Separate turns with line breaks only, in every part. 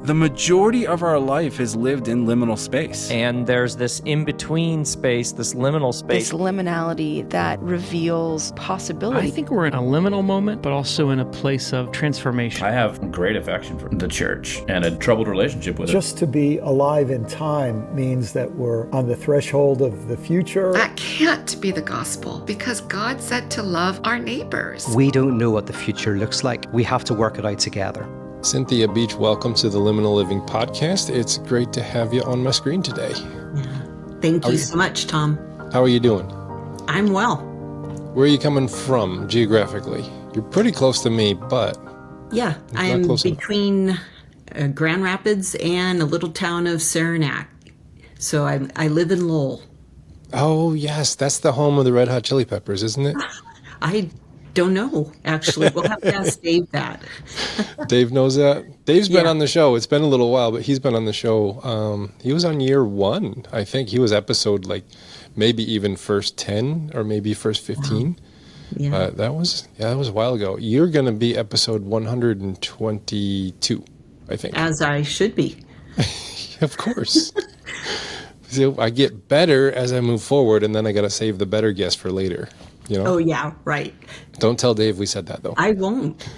the majority of our life is lived in liminal space.
And there's this in-between space, this liminal space.
This liminality that reveals possibility.
I think we're in a liminal moment, but also in a place of transformation.
I have great affection for the church and a troubled relationship with it.
Just to be alive in time means that we're on the threshold of the future.
That can't be the gospel, because God said to love our neighbors.
We don't know what the future looks like. We have to work it out together.
Cynthia Beach, welcome to the Liminal Living Podcast. It's great to have you on my screen today.
Yeah. Thank you so much, Tom.
How are you doing?
I'm well.
Where are you coming from geographically? You're pretty close to me, but...
Yeah, I'm between Grand Rapids and a little town of Saranac. So I live in Lowell.
Oh, yes, that's the home of the Red Hot Chili Peppers, isn't it?
I don't know, actually. We'll have to ask Dave that.
Dave knows that? Dave's been on the show. It's been a little while, but he's been on the show. He was on year 1, I think. He was episode, maybe even first 10 or maybe first 15. Wow.
Yeah.
That was a while ago. You're going to be episode 122, I think.
As I should be.
Of course. So I get better as I move forward, and then I got to save the better guess for later. You know?
Oh, yeah, right.
Don't tell Dave we said that, though.
I won't.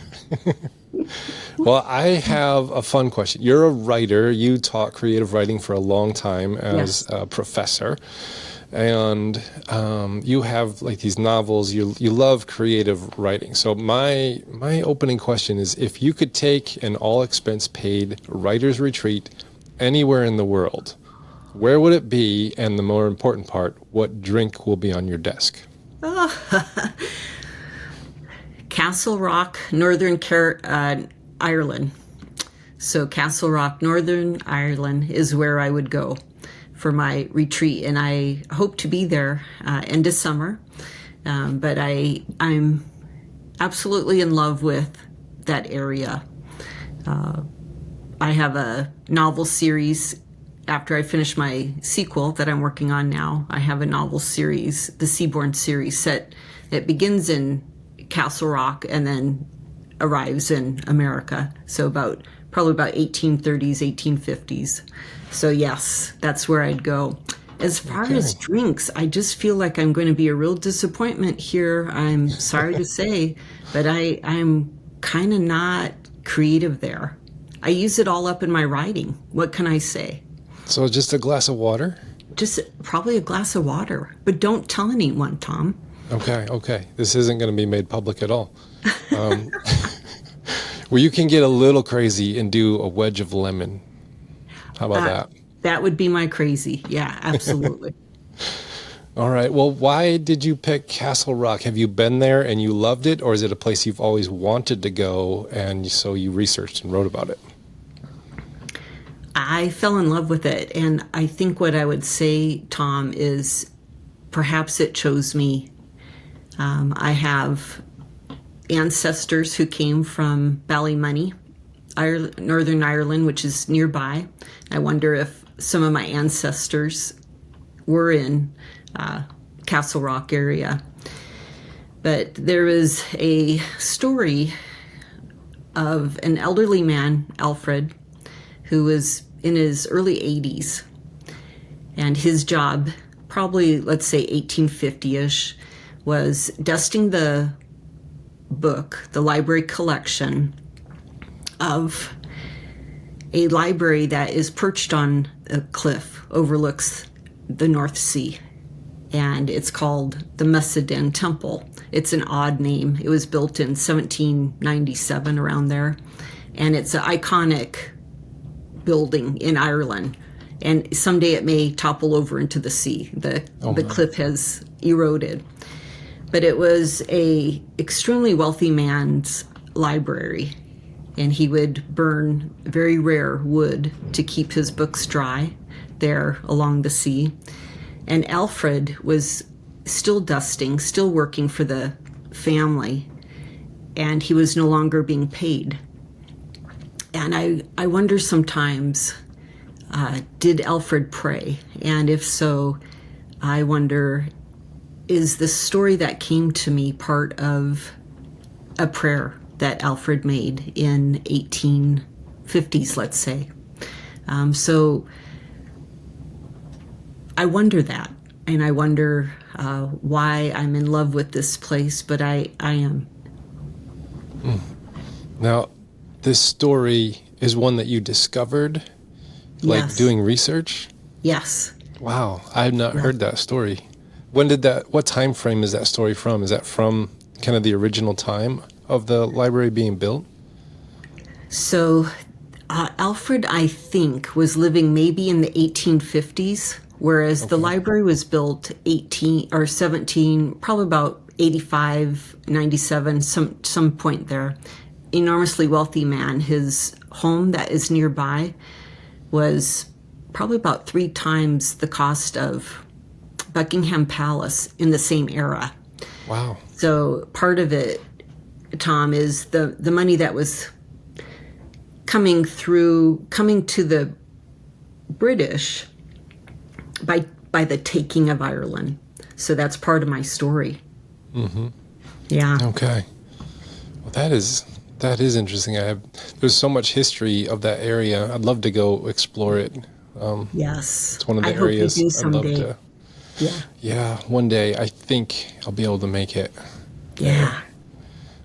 Well, I have a fun question. You're a writer. You taught creative writing for a long time as a professor. And you have these novels. You love creative writing. So my opening question is, if you could take an all-expense-paid writer's retreat anywhere in the world, where would it be? And the more important part, what drink will be on your desk?
Castle Rock, Northern Ireland. So Castle Rock, Northern Ireland is where I would go for my retreat, and I hope to be there end of summer. But I'm absolutely in love with that area. I have a novel series. After I finish my sequel that I'm working on now, I have a novel series, the Seabourn series, that begins in Castle Rock and then arrives in America. So probably about 1830s, 1850s. So yes, that's where I'd go. As far as drinks, I just feel like I'm going to be a real disappointment here. I'm sorry to say, but I'm kind of not creative there. I use it all up in my writing. What can I say?
So just a glass of water?
Just probably a glass of water. But don't tell anyone, Tom.
Okay. This isn't going to be made public at all. Well, you can get a little crazy and do a wedge of lemon. How about that?
That would be my crazy. Yeah, absolutely.
All right. Well, why did you pick Castle Rock? Have you been there and you loved it? Or is it a place you've always wanted to go and so you researched and wrote about it?
I fell in love with it, and I think what I would say, Tom, is perhaps it chose me. I have ancestors who came from Ballymoney, Northern Ireland, which is nearby. I wonder if some of my ancestors were in Castle Rock area. But there is a story of an elderly man, Alfred, who was in his early 80s. And his job, probably, let's say 1850-ish, was dusting the book, the library collection of a library that is perched on a cliff, overlooks the North Sea. And it's called the Meseden Temple. It's an odd name. It was built in 1797, around there. And it's an iconic building in Ireland, and someday it may topple over into the sea. The cliff has eroded, but it was a extremely wealthy man's library, and he would burn very rare wood to keep his books dry there along the sea. And Alfred was still dusting, still working for the family, and he was no longer being paid. And I wonder sometimes, did Alfred pray? And if so, I wonder, is the story that came to me part of a prayer that Alfred made in 50s, let's say. So I wonder that, and I wonder why I'm in love with this place, but I am.
Now, this story is one that you discovered, like
Yes.
doing research?
Yes.
Wow, I have not heard that story. What time frame is that story from? Is that from kind of the original time of the library being built?
So Alfred, I think, was living maybe in the 1850s, whereas the library was built 17, probably about 85, 97, some point there. Enormously wealthy man. His home that is nearby was probably about 3 times the cost of Buckingham Palace in the same era.
Wow.
So part of it, Tom, is the money that was coming to the British by the taking of Ireland. So that's part of my story.
Mm-hmm.
Yeah.
Okay. Well, that is interesting. There's so much history of that area. I'd love to go explore it.
Yes.
It's one of the
I hope
areas
you do
I'd love
someday.
to.
Yeah.
Yeah, one day I think I'll be able to make it.
Yeah.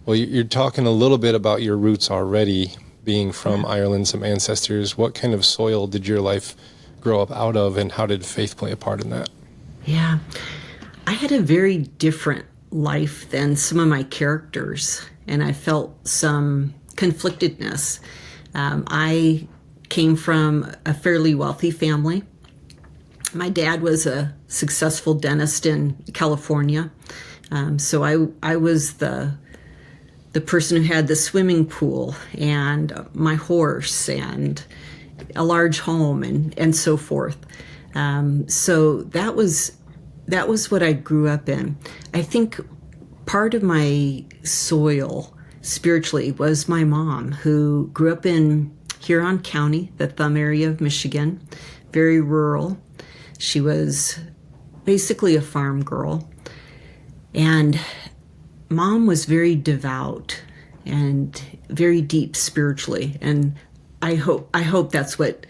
Well, you're talking a little bit about your roots already, being from Ireland, some ancestors. What kind of soil did your life grow up out of, and how did faith play a part in that?
Yeah. I had a very different life than some of my characters, and I felt some conflictedness. I came from a fairly wealthy family. My dad was a successful dentist in California, so I was the person who had the swimming pool and my horse and a large home and so forth. So that was what I grew up in. I think part of my soil spiritually was my mom, who grew up in Huron County, the Thumb area of Michigan, very rural. She was basically a farm girl. And Mom was very devout and very deep spiritually. And I hope that's what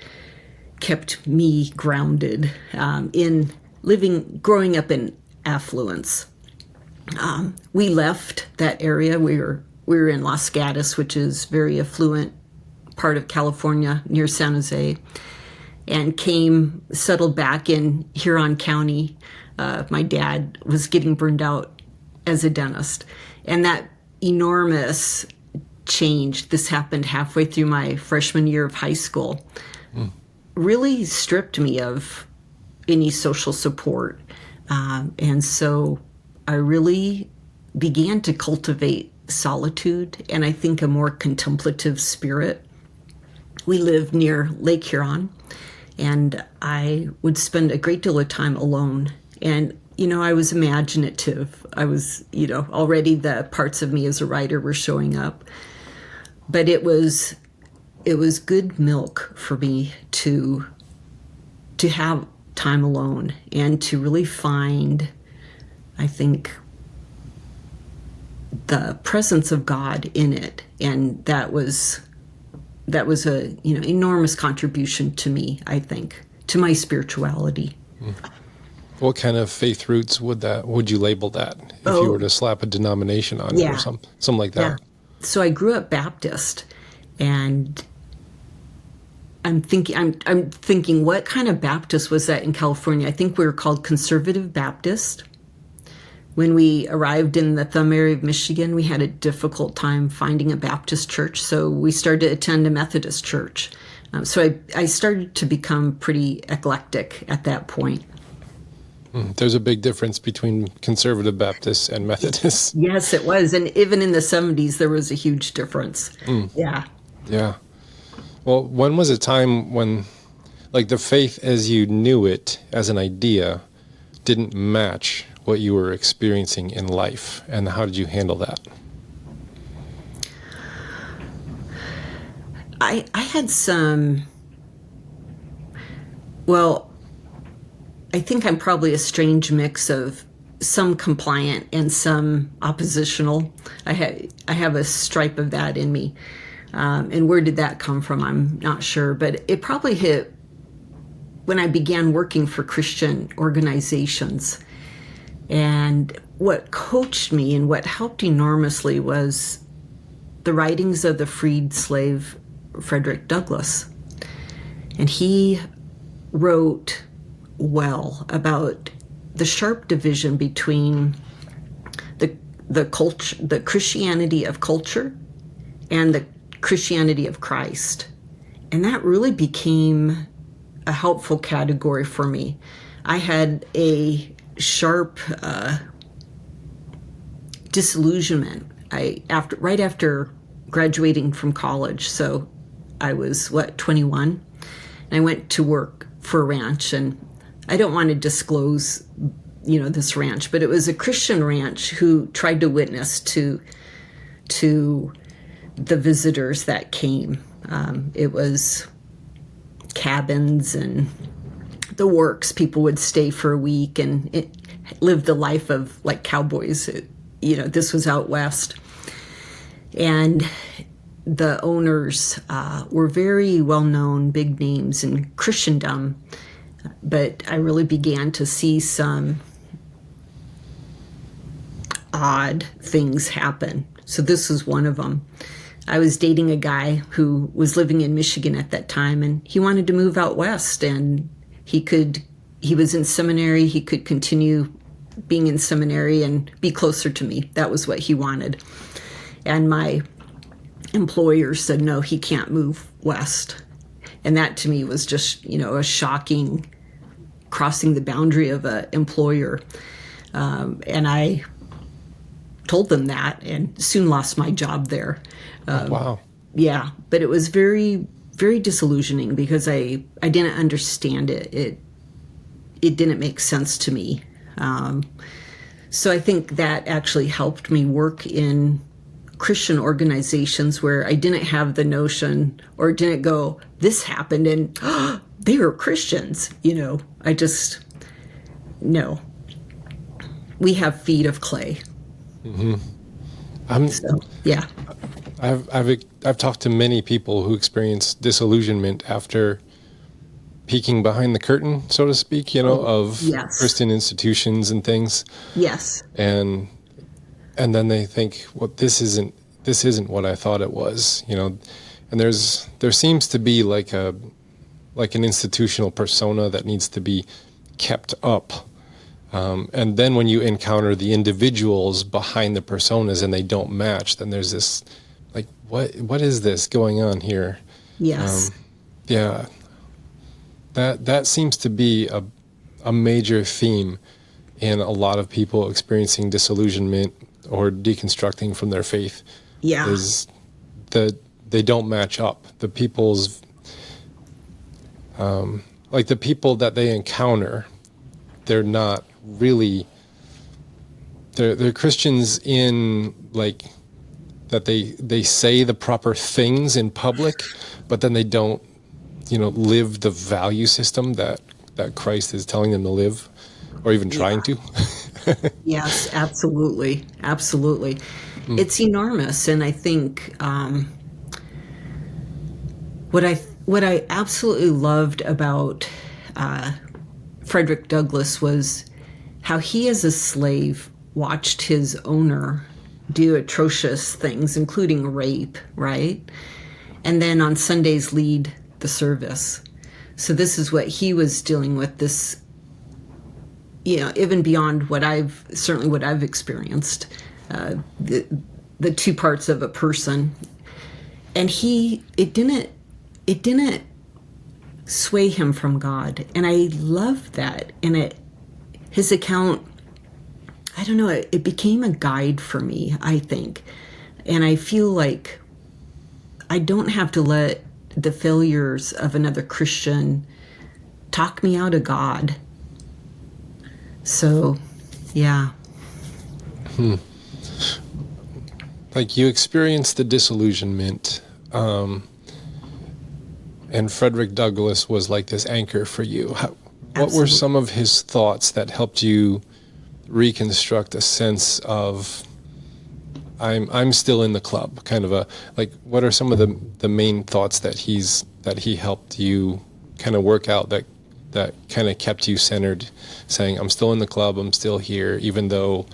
kept me grounded in growing up in affluence. We left that area. We were in Los Gatos, which is very affluent part of California near San Jose, and settled back in Huron County. My dad was getting burned out as a dentist. And that enormous change, this happened halfway through my freshman year of high school, really stripped me of any social support. And so I really began to cultivate solitude and I think a more contemplative spirit. We lived near Lake Huron, and I would spend a great deal of time alone. And I was imaginative. I was, already the parts of me as a writer were showing up. But it was good milk for me to have time alone and to really find, I think, the presence of God in it. And that was a enormous contribution to me, I think, to my spirituality.
What kind of faith roots would you label that if you were to slap a denomination on it or something like that?
Yeah. So I grew up Baptist, and I'm thinking, what kind of Baptist was that in California? I think we were called Conservative Baptist. When we arrived in the Thumb area of Michigan, we had a difficult time finding a Baptist church, so we started to attend a Methodist church. So I started to become pretty eclectic at that point.
There's a big difference between conservative Baptists and Methodists.
Yes, it was. And even in the 70s, there was a huge difference. Yeah.
Yeah. Well, when was a time when, like, the faith as you knew it as an idea didn't match what you were experiencing in life, and how did you handle that?
I had some, well, I think I'm probably a strange mix of some compliant and some oppositional. I have a stripe of that in me. And where did that come from? I'm not sure, but it probably hit when I began working for Christian organizations. And what coached me and what helped enormously was the writings of the freed slave Frederick Douglass. And he wrote well about the sharp division between the culture, the Christianity of culture, and the Christianity of Christ. And that really became a helpful category for me. I had a sharp disillusionment. Right after graduating from college, so I was 21, and I went to work for a ranch, and I don't want to disclose, this ranch, but it was a Christian ranch who tried to witness to the visitors that came. It was cabins and the works. People would stay for a week and live the life of like cowboys. This was out west. And the owners were very well-known, big names in Christendom. But I really began to see some odd things happen. So this was one of them. I was dating a guy who was living in Michigan at that time, and he wanted to move out west, and he was in seminary. He could continue being in seminary and be closer to me. That was what he wanted. And my employer said, no, he can't move west. And that to me was just, a shocking crossing the boundary of an employer. And I told them that and soon lost my job there.
Wow.
Yeah, but it was very, very disillusioning because I didn't understand it. It didn't make sense to me. So I think that actually helped me work in Christian organizations where I didn't have the notion or didn't go, this happened and they were Christians. No. We have feet of clay.
Mm-hmm.
Yeah.
I've talked to many people who experience disillusionment after peeking behind the curtain, so to speak, of
yes.
Christian institutions and things.
Yes.
And then they think, well, this isn't what I thought it was, And there seems to be like an institutional persona that needs to be kept up. And then when you encounter the individuals behind the personas and they don't match, then there's this, like, what is this going on here?
Yes.
Yeah. That seems to be a major theme in a lot of people experiencing disillusionment or deconstructing from their faith.
Yeah.
Is that they don't match up. The people's, like the people that they encounter, they're not really, they're Christians in like that they say the proper things in public, but then they don't, live the value system that Christ is telling them to live, or even trying to.
Yes, absolutely. Absolutely. It's enormous. And I think what I absolutely loved about Frederick Douglass was how he as a slave watched his owner do atrocious things, including rape, right? And then on Sundays lead the service. So this is what he was dealing with, this, even beyond what I've experienced, the two parts of a person. And it didn't sway him from God. And I love that. And his account, I don't know, it became a guide for me, I think. And I feel like I don't have to let the failures of another Christian talk me out of God. So, yeah.
Like you experienced the disillusionment, and Frederick Douglass was like this anchor for you. What were some of his thoughts that helped you reconstruct a sense of I'm still in the club, kind of a, like, what are some of the main thoughts that he helped you kind of work out that kind of kept you centered, saying, I'm still in the club, I'm still here, even though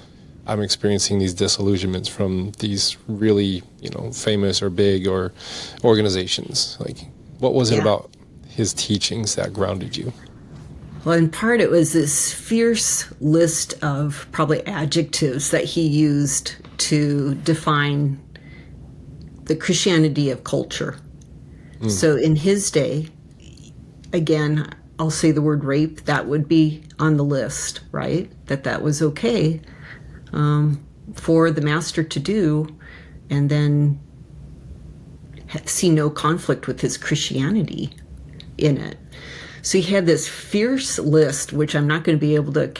I'm experiencing these disillusionments from these really, famous or big or organizations? Like, what was it about his teachings that grounded you?
Well, in part, it was this fierce list of probably adjectives that he used to define the Christianity of culture. So in his day, again, I'll say the word rape, that would be on the list, right? That was okay for the master to do, and then see no conflict with his Christianity in it. So he had this fierce list, which I'm not going to be able to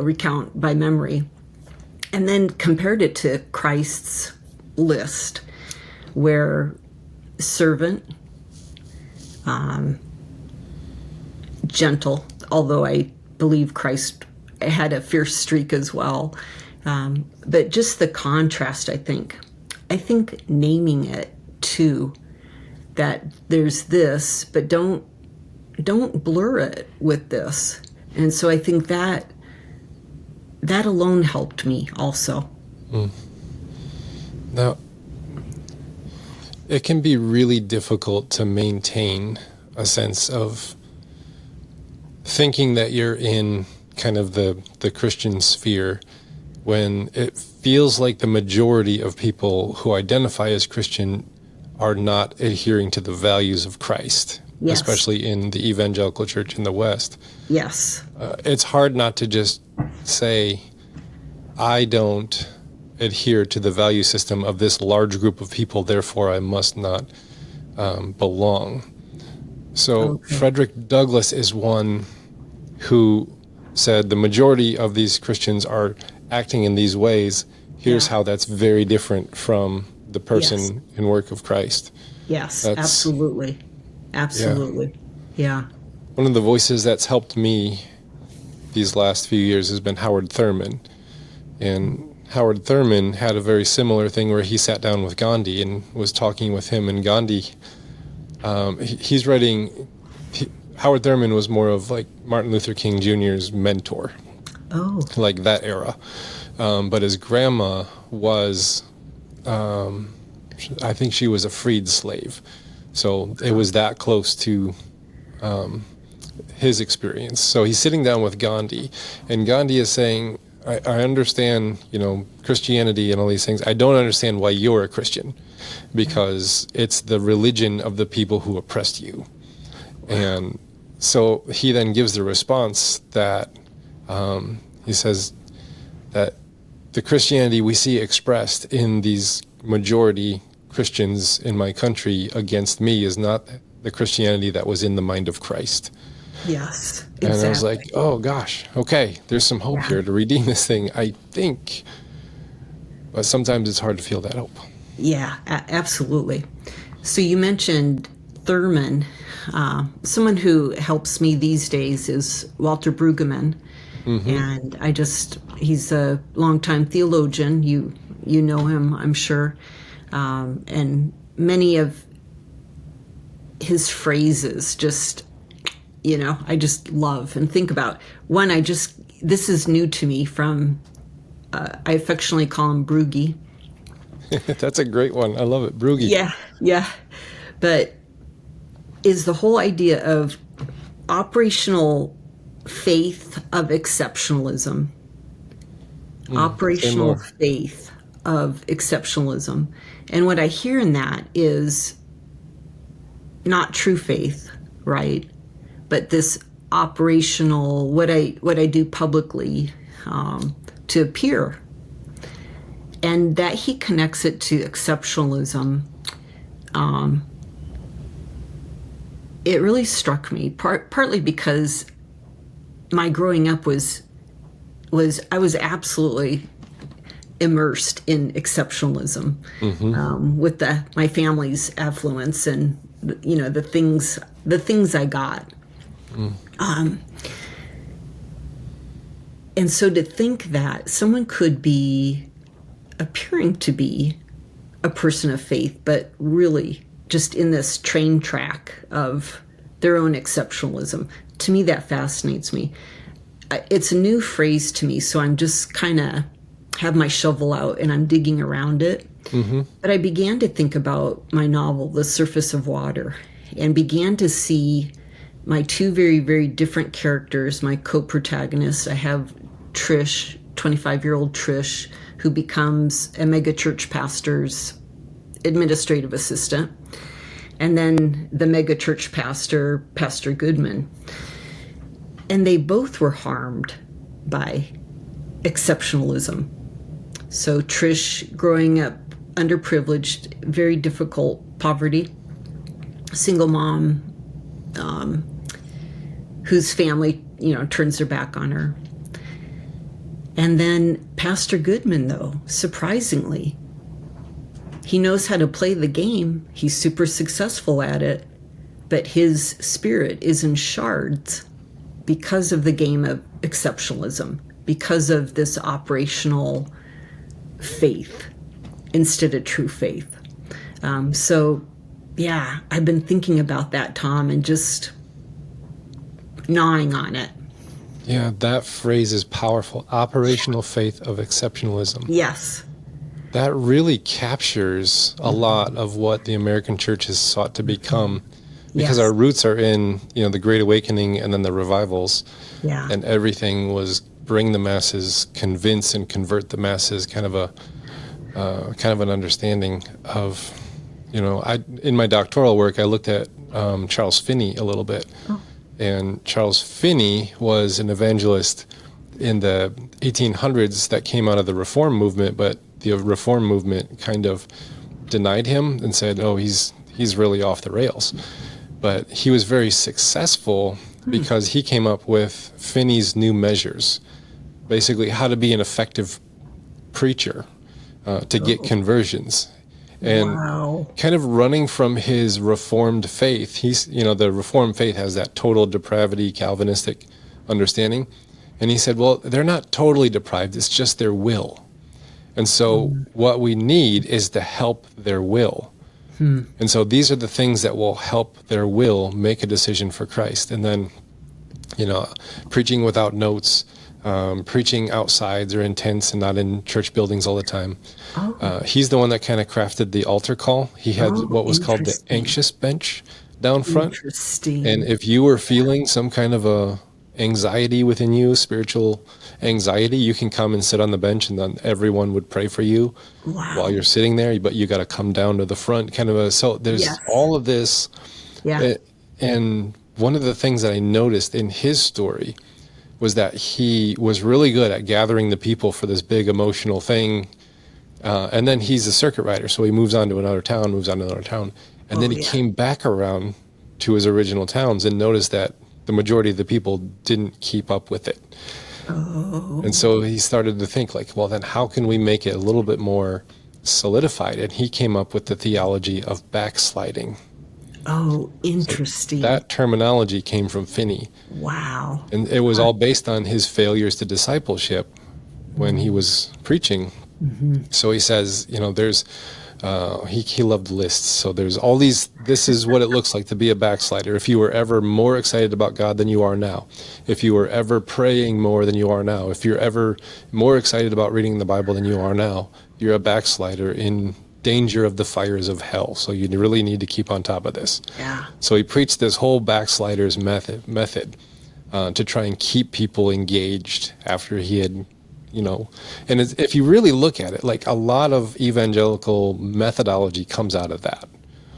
recount by memory, and then compared it to Christ's list, where servant, gentle, although I believe Christ had a fierce streak as well. But just the contrast, I think naming it too, that there's this, but don't blur it with this. And so I think that alone helped me also.
Now, it can be really difficult to maintain a sense of thinking that you're in kind of the Christian sphere when it feels like the majority of people who identify as Christian are not adhering to the values of Christ, especially in the evangelical church in the West.
Yes.
It's hard not to just say, I don't adhere to the value system of this large group of people, therefore I must not belong. So Frederick Douglass is one who said the majority of these Christians are acting in these ways. Here's how that's very different from the person and work of Christ.
Yes, absolutely. Absolutely. Yeah.
One of the voices that's helped me these last few years has been Howard Thurman. And Howard Thurman had a very similar thing where he sat down with Gandhi and was talking with him. And Gandhi, he's writing... Howard Thurman was more of like Martin Luther King Jr.'s mentor, like that era. But his grandma was, I think she was a freed slave. So it was that close to his experience. So he's sitting down with Gandhi, and Gandhi is saying, I understand, Christianity and all these things. I don't understand why you're a Christian, because it's the religion of the people who oppressed you. And so he then gives the response that he says that the Christianity we see expressed in these majority Christians in my country against me is not the Christianity that was in the mind of Christ.
Yes, exactly.
And I was like, oh gosh, okay, there's some hope here to redeem this thing, I think. But sometimes it's hard to feel that hope.
Yeah, absolutely. So you mentioned Thurman. Someone who helps me these days is Walter Brueggemann. And he's a longtime theologian. You know him, I'm sure. And many of his phrases just, I just love and think about. One, this is new to me from, I affectionately call him Bruggy.
That's a great one. I love it. Bruggy.
Yeah. But is the whole idea of operational faith of exceptionalism. Operational faith of exceptionalism. And what I hear in that is not true faith, right? But this operational, what I do publicly to appear. And that he connects it to exceptionalism. It really struck me, partly because my growing up was I was absolutely immersed in exceptionalism with my family's affluence and the things I got. And so to think that someone could be appearing to be a person of faith, but really just in this train track of their own exceptionalism. To me, that fascinates me. It's a new phrase to me, so I'm just kind of have my shovel out and I'm digging around it. Mm-hmm. But I began to think about my novel, The Surface of Water, and began to see my two very, very different characters, my co-protagonists. I have Trish, 25-year-old Trish, who becomes a megachurch pastor's administrative assistant, and then the megachurch pastor, Pastor Goodman. And they both were harmed by exceptionalism. So Trish, growing up underprivileged, very difficult poverty, single mom, whose family, turns their back on her. And then Pastor Goodman, though, surprisingly, he knows how to play the game. He's super successful at it, but his spirit is in shards because of the game of exceptionalism, because of this operational faith instead of true faith. Yeah, I've been thinking about that, Tom, and just gnawing on it.
Yeah, that phrase is powerful. Operational faith of exceptionalism.
Yes.
That really captures a lot of what the American church has sought to become, because our roots are in, the Great Awakening and then the revivals.
Yeah.
And everything was bring the masses, convince and convert the masses, kind of an understanding of, in my doctoral work, I looked at Charles Finney a little bit. Oh. And Charles Finney was an evangelist in the 1800s that came out of the Reform movement, but the Reform movement kind of denied him and said, oh, he's really off the rails. But he was very successful because he came up with Finney's new measures, basically how to be an effective preacher to get conversions. And kind of running from his Reformed faith, the Reformed faith has that total depravity, Calvinistic understanding. And he said, well, they're not totally deprived, it's just their will. And so what we need is to help their will. And so these are the things that will help their will make a decision for Christ. And then, preaching without notes, preaching outside or in tents and not in church buildings all the time. He's the one that kind of crafted the altar call. He had what was called the anxious bench down front.
Interesting.
And if you were feeling some kind of a anxiety within you, spiritual anxiety, you can come and sit on the bench and then everyone would pray for you while you're sitting there, but you got to come down to the front so there's all of this. Yeah. And one of the things that I noticed in his story was that he was really good at gathering the people for this big emotional thing. And then he's a circuit rider, so he moves on to another town. And then he came back around to his original towns and noticed that the majority of the people didn't keep up with it. And so he started to think well, then how can we make it a little bit more solidified? And he came up with the theology of backsliding.
Oh, interesting.
So that terminology came from Finney.
Wow.
And it was all based on his failures to discipleship when he was preaching. Mm-hmm. So he says, there's, he loved lists. So there's all these, this is what it looks like to be a backslider. If you were ever more excited about God than you are now, if you were ever praying more than you are now, if you're ever more excited about reading the Bible than you are now, you're a backslider in danger of the fires of hell. So you really need to keep on top of this.
Yeah.
So he preached this whole backsliders method to try and keep people engaged after he had, and if you really look at it, a lot of evangelical methodology comes out of that.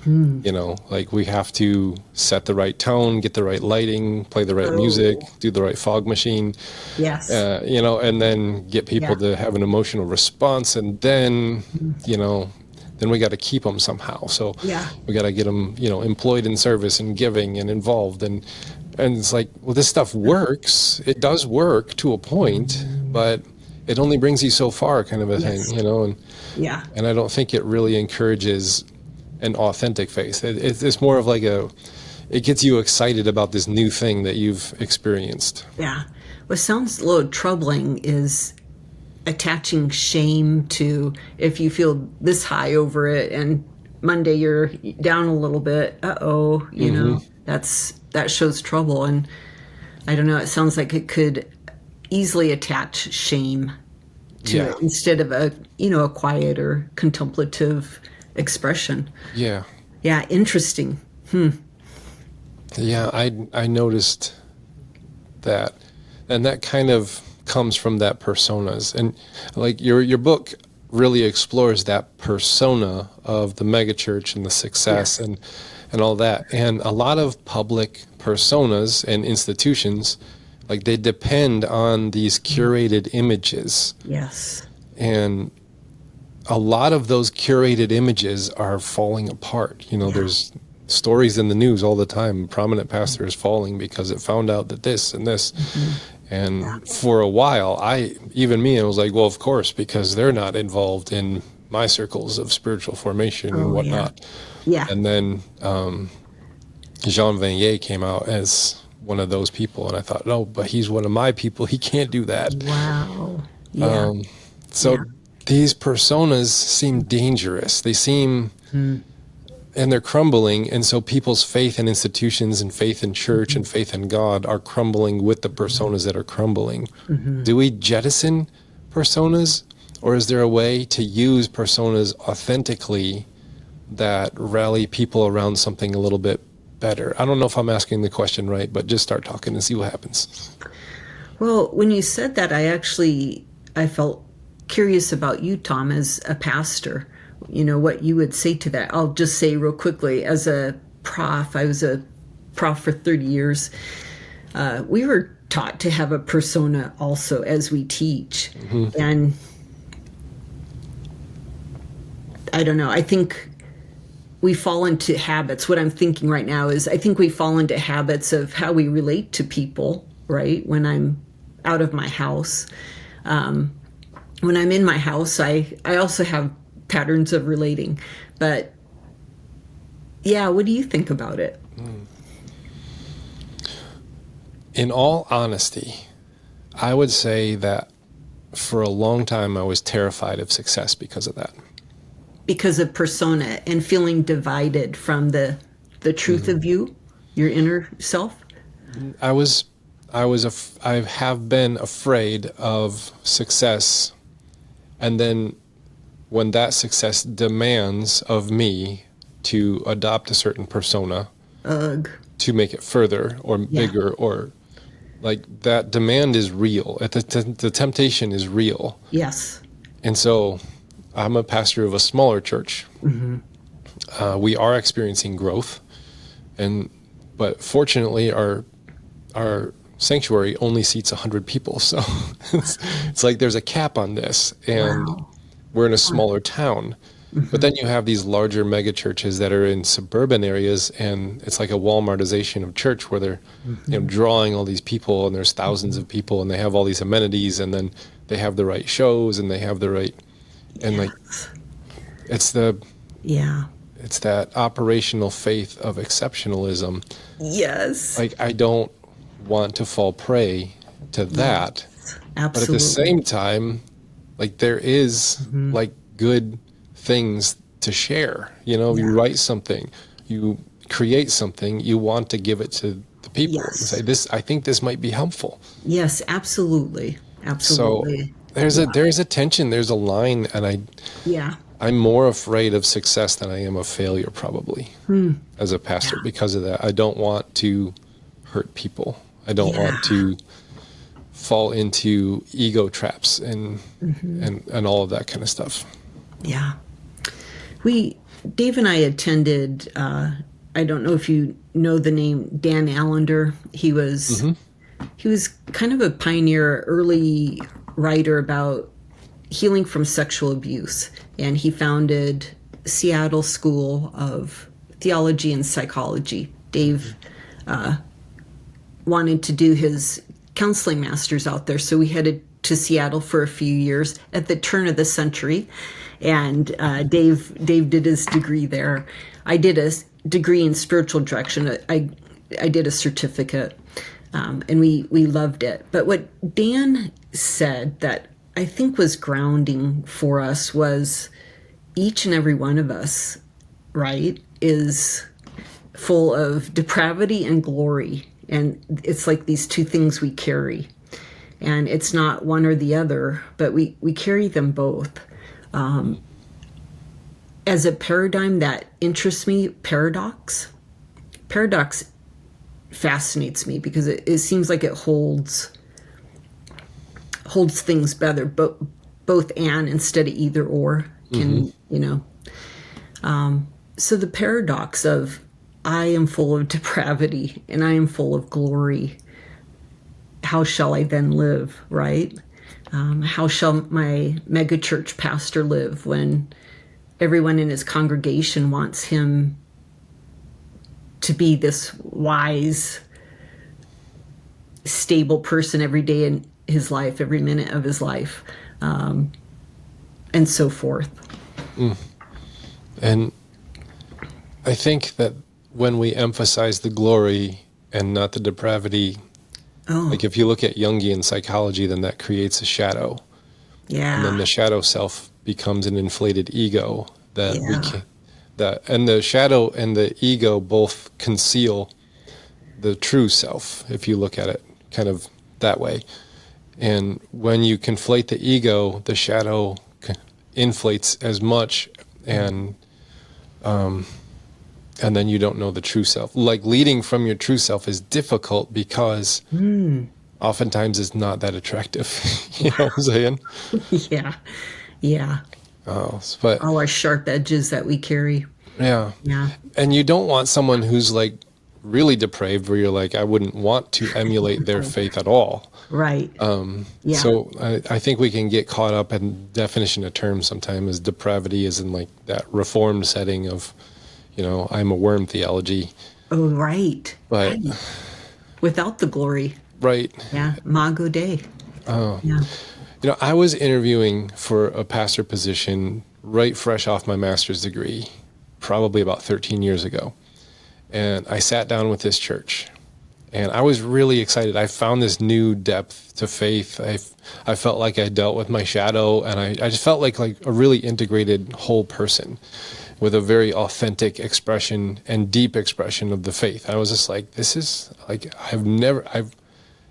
We have to set the right tone, get the right lighting, play the right music, do the right fog machine.
Yes.
And then get people to have an emotional response. And then, then we got to keep them somehow. So we got to get them, employed in service and giving and involved. And it's this stuff works. It does work to a point, but it only brings you so far, kind of a thing, and I don't think it really encourages an authentic faith. It's more of it gets you excited about this new thing that you've experienced.
Yeah. What sounds a little troubling is attaching shame to if you feel this high over it and Monday you're down a little bit, you know, that shows trouble. And I don't know, it sounds like it could easily attach shame to it instead of a quiet or contemplative expression. Yeah, interesting.
Yeah, I noticed that, and that kind of comes from that personas, and like your book really explores that persona of the megachurch and the success and all that. And a lot of public personas and institutions, like, they depend on these curated images.
Yes.
And a lot of those curated images are falling apart. You know, there's stories in the news all the time, prominent pastors falling because it found out that this and this. And for a while, I was like, well, of course, because they're not involved in my circles of spiritual formation and whatnot.
Yeah.
And then Jean Vanier came out as one of those people, and I thought, no, but he's one of my people. He can't do that.
Wow. Yeah.
These personas seem dangerous. They seem, and they're crumbling. And so people's faith in institutions and faith in church and faith in God are crumbling with the personas that are crumbling. Do we jettison personas, or is there a way to use personas authentically that rally people around something a little bit better? I don't know if I'm asking the question right, but just start talking and see what happens.
Well, when you said that, I felt curious about you, Tom, as a pastor, you know, what you would say to that. I'll just say real quickly, as a prof, I was a prof for 30 years. We were taught to have a persona also as we teach. And I don't know, I think we fall into habits. What I'm thinking right now is I think we fall into habits of how we relate to people, right? When I'm out of my house. When I'm in my house, I also have patterns of relating. But yeah, what do you think about it?
In all honesty, I would say that for a long time I was terrified of success because of that.
Because of persona and feeling divided from the truth of you, your inner self? I have been afraid of success, and then when that success demands of me to adopt a certain persona to make it further or bigger, or like, that demand is real. The temptation is real. Yes.
And so I'm a pastor of a smaller church. We are experiencing growth, but fortunately our sanctuary only seats 100 people. So it's like there's a cap on this, and we're in a smaller town. But then you have these larger mega churches that are in suburban areas, and it's like a Walmartization of church where they're drawing all these people, and there's thousands of people, and they have all these amenities, and then they have the right shows, and they have the right, and like, it's that operational faith of exceptionalism.
Yes.
Like, I don't want to fall prey to that.
Absolutely.
But at the same time, like, there is like good things to share. You know, you write something, you create something, you want to give it to the people and say, I think this might be helpful.
Yes, absolutely. Absolutely.
So there's a tension, there's a line, and I'm more afraid of success than I am of failure, probably, as a pastor, because of that. I don't want to hurt people. I don't want to fall into ego traps and all of that kind of stuff.
Yeah. Dave and I attended, I don't know if you know the name Dan Allender. He was kind of a pioneer, early writer about healing from sexual abuse. And he founded Seattle School of Theology and Psychology. Dave wanted to do his counseling master's out there, so we headed to Seattle for a few years at the turn of the century. And Dave did his degree there. I did a degree in spiritual direction. I did a certificate, and we loved it. But what Dan said that I think was grounding for us was each and every one of us, right, is full of depravity and glory. And it's like these two things we carry. And it's not one or the other, but we carry them both. As a paradigm that interests me, paradox fascinates me because it seems like it holds things better, both and instead of either or. So the paradox of I am full of depravity and I am full of glory. How shall I then live, right? How shall my megachurch pastor live when everyone in his congregation wants him to be this wise, stable person every day in his life, every minute of his life, and so forth.
And I think that when we emphasize the glory and not the depravity, like if you look at Jungian psychology, then that creates a shadow.
Yeah.
And then the shadow self becomes an inflated ego and the shadow and the ego both conceal the true self, if you look at it kind of that way. And when you conflate the ego, the shadow inflates as much, and then you don't know the true self. Like leading from your true self is difficult because oftentimes it's not that attractive. You know what I'm saying?
Yeah.
Oh, but
all our sharp edges that we carry.
Yeah. And you don't want someone who's like really depraved, where you're like, I wouldn't want to emulate their faith at all.
Right.
So I think we can get caught up in definition of terms sometimes as depravity is in like that reformed setting of, I'm a worm theology.
Oh, right.
But
without the glory.
Right.
Yeah. Imago Dei.
Oh. Yeah. I was interviewing for a pastor position right fresh off my master's degree, probably about 13 years ago. And I sat down with this church, and I was really excited. I found this new depth to faith. I felt like I dealt with my shadow, and I just felt like a really integrated whole person with a very authentic expression and deep expression of the faith. I was just like, this is like,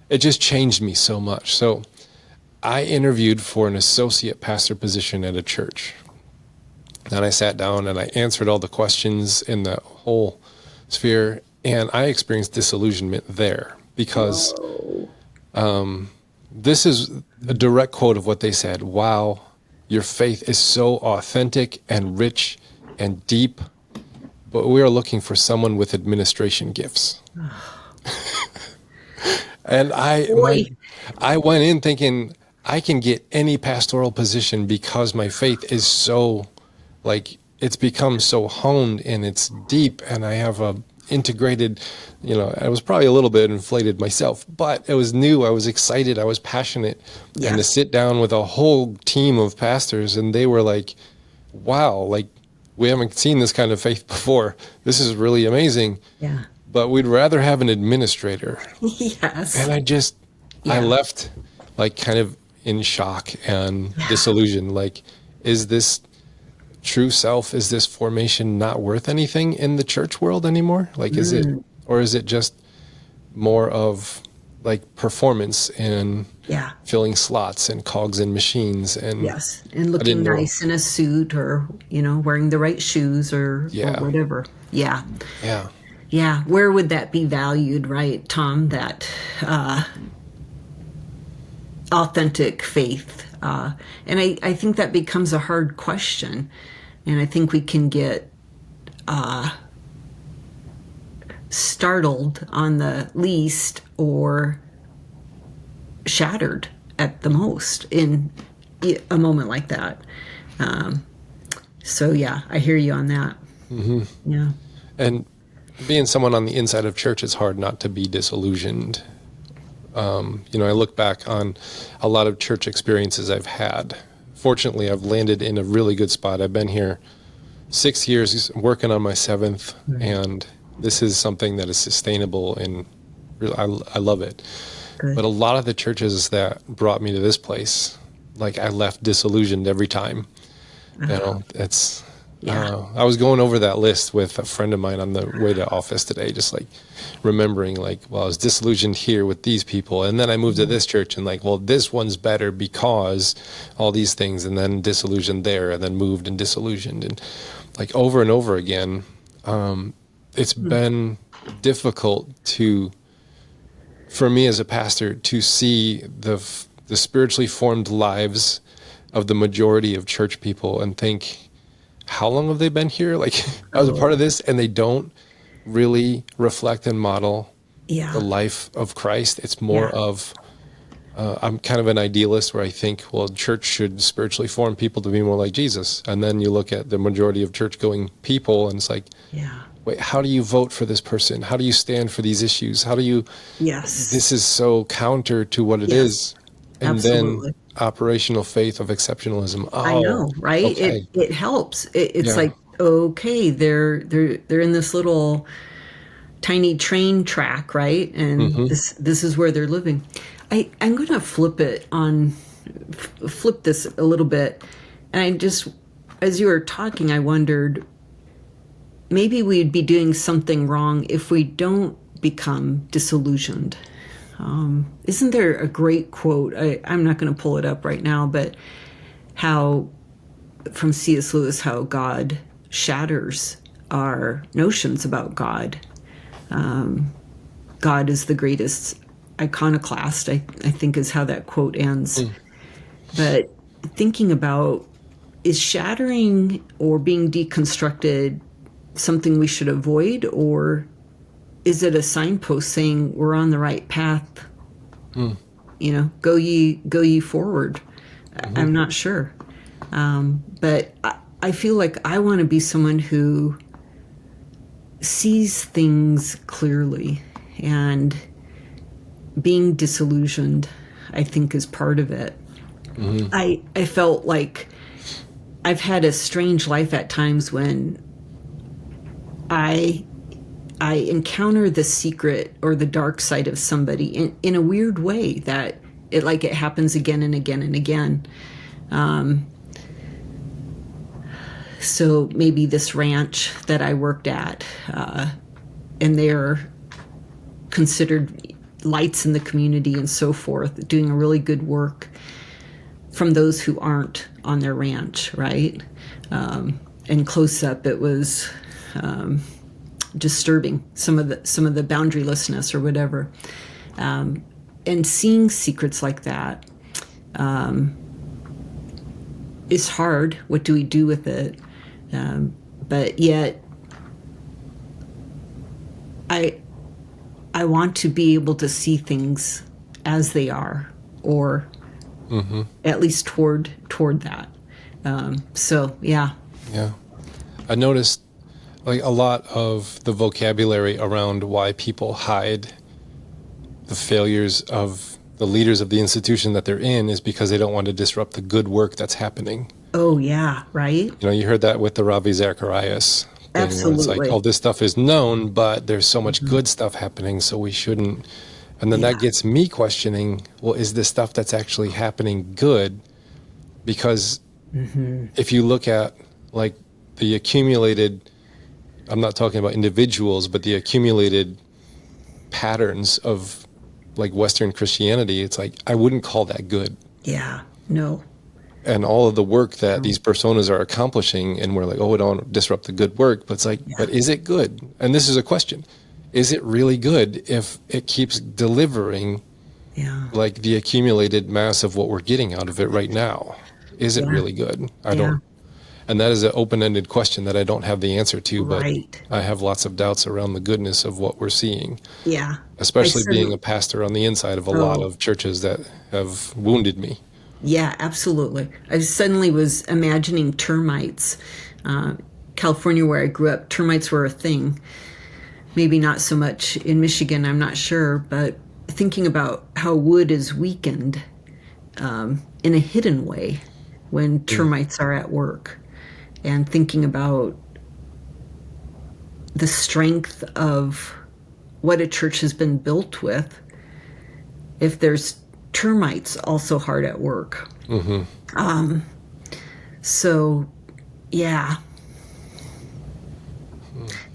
it just changed me so much. So I interviewed for an associate pastor position at a church. And I sat down and I answered all the questions in the whole sphere, and I experienced disillusionment there because this is a direct quote of what they said. Wow, your faith is so authentic and rich and deep, but we are looking for someone with administration gifts. And I went in thinking, I can get any pastoral position because my faith is so, it's become so honed and it's deep, and I have a integrated, I was probably a little bit inflated myself, but it was new. I was excited. I was passionate. Yeah. And to sit down with a whole team of pastors, and they were like, wow, we haven't seen this kind of faith before. This is really amazing. Yeah. But we'd rather have an administrator.
Yes.
And I left kind of in shock and disillusioned. Is this true self, is this formation not worth anything in the church world anymore? Is it, or is it just more of performance and filling slots and cogs in machines and
and looking nice in a suit, or wearing the right shoes or whatever. Where would that be valued, right, Tom? That authentic faith. And I think that becomes a hard question. And I think we can get startled on the least, or shattered at the most in a moment like that. So I hear you on that.
Mm-hmm.
Yeah.
And being someone on the inside of church, it's hard not to be disillusioned. I look back on a lot of church experiences I've had. Fortunately, I've landed in a really good spot. I've been here 6 years, working on my 7th, and this is something that is sustainable, and really, I love it. Good. But a lot of the churches that brought me to this place, like I left disillusioned every time. You know, it's, I was going over that list with a friend of mine on the way to office today, just like remembering like, well, I was disillusioned here with these people. And then I moved to this church and like, well, this one's better because all these things, and then disillusioned there and then moved and disillusioned. And like over and over again, it's been difficult for me as a pastor to see the spiritually formed lives of the majority of church people and think, how long have they been here? Like I was a part of this, and they don't really reflect and model the life of Christ. It's more of, I'm kind of an idealist where I think, well, church should spiritually form people to be more like Jesus. And then you look at the majority of church going people and it's like, wait, how do you vote for this person? How do you stand for these issues? How do you, this is so counter to what it is. And then operational faith of exceptionalism. Oh,
I know, right?
Okay.
It helps. It's like, okay, they're in this little tiny train track, right? And this is where they're living. I'm going to flip this a little bit. And I just, as you were talking, I wondered, maybe we'd be doing something wrong if we don't become disillusioned. Isn't there a great quote? I'm not going to pull it up right now, but from C.S. Lewis, how God shatters our notions about God. God is the greatest iconoclast, I think is how that quote ends. But thinking about, is shattering or being deconstructed something we should avoid, or is it a signpost saying we're on the right path? You know, go ye forward. I'm not sure. But I feel like I want to be someone who sees things clearly, and being disillusioned, I think, is part of it. I felt like I've had a strange life at times when I encounter the secret or the dark side of somebody in a weird way that it happens again and again and again. So maybe this ranch that I worked at, and they're considered lights in the community and so forth, doing a really good work from those who aren't on their ranch, right? And close up, it was disturbing, some of the boundarylessness or whatever, and seeing secrets like that is hard. What do we do with it? But yet I want to be able to see things as they are, or at least toward that. So yeah.
I noticed like a lot of the vocabulary around why people hide the failures of the leaders of the institution that they're in is because they don't want to disrupt the good work that's happening.
Oh yeah, right.
You know, you heard that with the Ravi Zacharias thing.
Absolutely.
Where it's like, oh, this stuff is known, but there's so much good stuff happening, so we shouldn't. And then that gets me questioning, well, is this stuff that's actually happening good? Because if you look at like the accumulated, I'm not talking about individuals, but the accumulated patterns of like Western Christianity, it's like, I wouldn't call that good.
Yeah, no.
And all of the work that these personas are accomplishing, and we're like, oh, we don't want to disrupt the good work, but it's like, but is it good? And this is a question. Is it really good if it keeps delivering like the accumulated mass of what we're getting out of it right now? Is it really good? I don't. And that is an open-ended question that I don't have the answer to, but I have lots of doubts around the goodness of what we're seeing.
Yeah.
Especially being a pastor on the inside of a lot of churches that have wounded me.
Yeah, absolutely. I suddenly was imagining termites. California, where I grew up, termites were a thing. Maybe not so much in Michigan, I'm not sure, but thinking about how wood is weakened in a hidden way when termites are at work, and thinking about the strength of what a church has been built with. If there's termites also hard at work. So, yeah.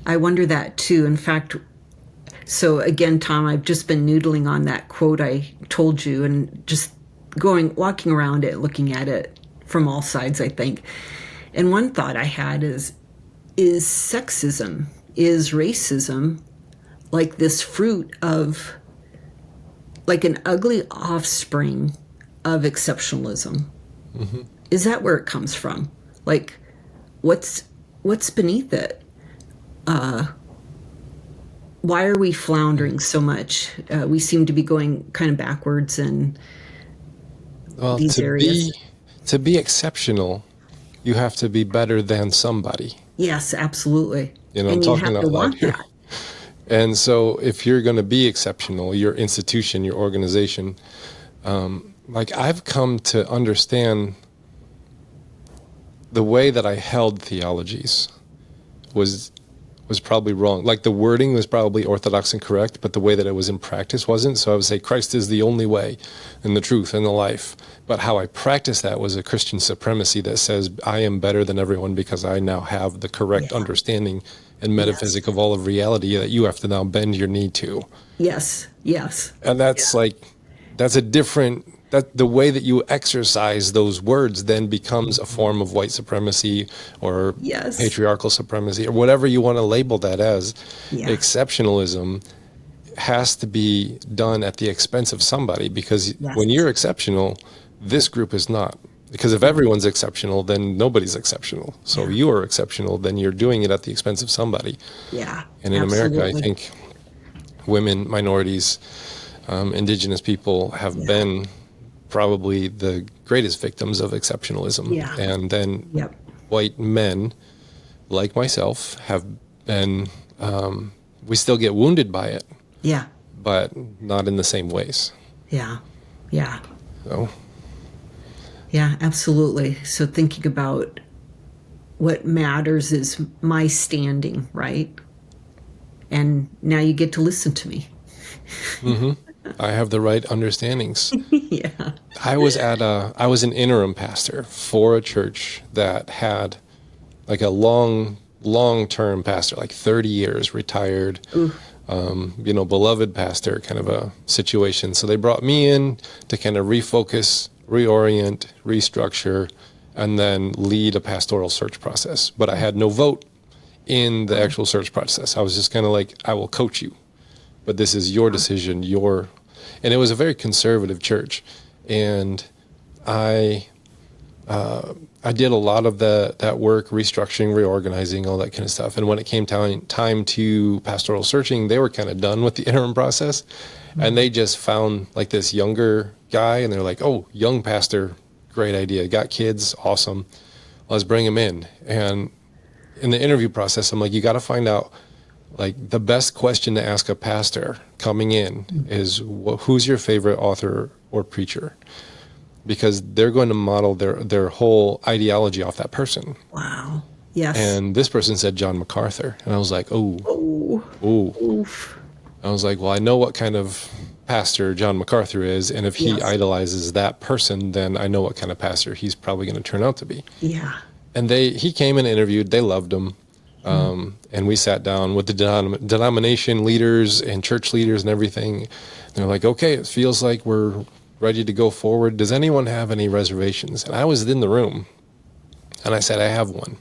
I wonder that too. In fact, so again, Tom, I've just been noodling on that quote I told you and just walking around it, looking at it from all sides, I think. And one thought I had is sexism, is racism like this fruit of, like an ugly offspring of exceptionalism? Is that where it comes from? Like, what's beneath it? Why are we floundering so much? We seem to be going kind of backwards in these areas.
To be exceptional, you have to be better than somebody.
Yes, absolutely.
I'm talking out loud here. That. And so if you're going to be exceptional, your institution, your organization, like I've come to understand the way that I held theologies was probably wrong. Like the wording was probably orthodox and correct, but the way that it was in practice wasn't. So I would say Christ is the only way and the truth and the life. But how I practiced that was a Christian supremacy that says I am better than everyone because I now have the correct understanding and metaphysic of all of reality that you have to now bend your knee to.
Yes.
And that's that's a different, the way that you exercise those words then becomes a form of white supremacy or patriarchal supremacy or whatever you want to label that as. Exceptionalism has to be done at the expense of somebody because when you're exceptional, this group is not. Because if everyone's exceptional, then nobody's exceptional. So you are exceptional, then you're doing it at the expense of somebody. And in America, I think women, minorities, indigenous people have been probably the greatest victims of exceptionalism. And then white men, like myself, have been, we still get wounded by it. But not in the same ways. So.
Yeah, absolutely. So thinking about what matters is my standing, right? And now you get to listen to me.
I have the right understandings. I was an interim pastor for a church that had like a long-term pastor, like 30 years, retired, beloved pastor kind of a situation. So they brought me in to kind of refocus, reorient, restructure, and then lead a pastoral search process. But I had no vote in the actual search process. I was just kind of like, I will coach you, but this is your decision, and it was a very conservative church. And I did a lot of that work, restructuring, reorganizing, all that kind of stuff. And when it came time to pastoral searching, they were kind of done with the interim process. And they just found like this younger guy, and they're like, oh, young pastor, great idea. Got kids, awesome. Let's bring him in. And in the interview process, I'm like, you got to find out, like, the best question to ask a pastor coming in is, who's your favorite author or preacher? Because they're going to model their whole ideology off that person.
Wow. Yes.
And this person said John MacArthur. And I was like, oof. I was like, well, I know what kind of pastor John MacArthur is, and if he idolizes that person, then I know what kind of pastor he's probably going to turn out to be. And he came and interviewed. They loved him. And we sat down with the denomination leaders and church leaders and everything. And they're like, okay, it feels like we're ready to go forward. Does anyone have any reservations? And I was in the room, and I said, I have one.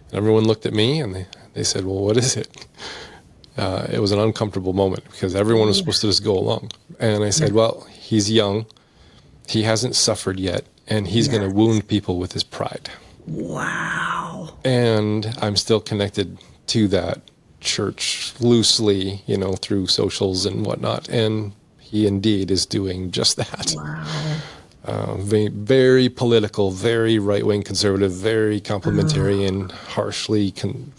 And everyone looked at me, and they said, well, what is it? It was an uncomfortable moment because everyone was supposed to just go along. And I said, well, he's young. He hasn't suffered yet, and he's going to wound people with his pride.
Wow.
And I'm still connected to that church loosely, through socials and whatnot. And he indeed is doing just that.
Wow.
Very, very political, very right-wing conservative, very complimentarian, harshly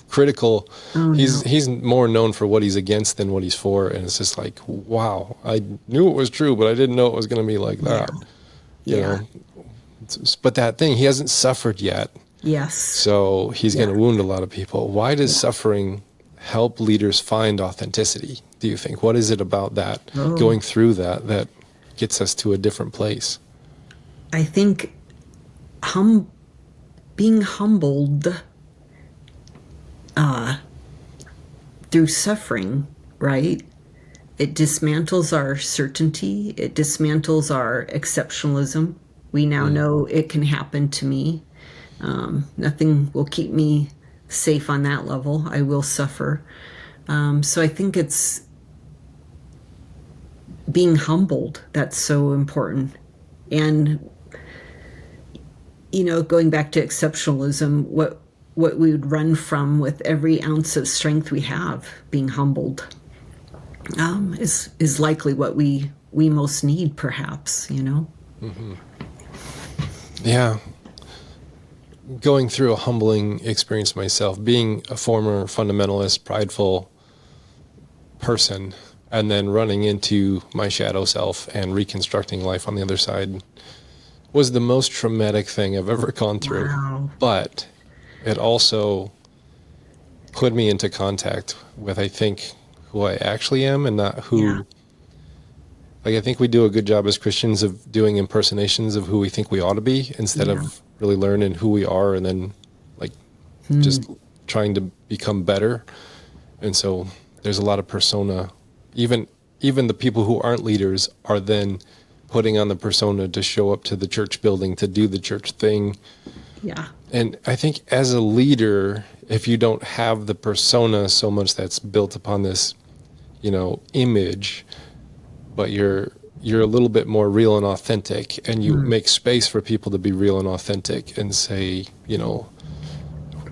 critical. He's more known for what he's against than what he's for. And it's just like, wow, I knew it was true, but I didn't know it was going to be like that. You know, but that thing, he hasn't suffered yet.
Yes.
So he's going to wound a lot of people. Why does suffering help leaders find authenticity, do you think? What is it about that, going through that gets us to a different place?
I think being humbled through suffering, right? It dismantles our certainty. It dismantles our exceptionalism. We now know it can happen to me. Nothing will keep me safe on that level. I will suffer. So I think it's being humbled that's so important. And, going back to exceptionalism, what we would run from with every ounce of strength we have, being humbled, is likely what we most need, perhaps,
Mm-hmm. Yeah. Going through a humbling experience myself, being a former fundamentalist, prideful person, and then running into my shadow self and reconstructing life on the other side was the most traumatic thing I've ever gone through.
Wow.
But it also put me into contact with, I think, who I actually am and not who...
Yeah.
Like, I think we do a good job as Christians of doing impersonations of who we think we ought to be instead of really learning who we are and then, just trying to become better. And so there's a lot of persona. Even the people who aren't leaders are then putting on the persona to show up to the church building, to do the church thing.
Yeah.
And I think as a leader, if you don't have the persona so much that's built upon this, image, but you're a little bit more real and authentic, and you make space for people to be real and authentic and say,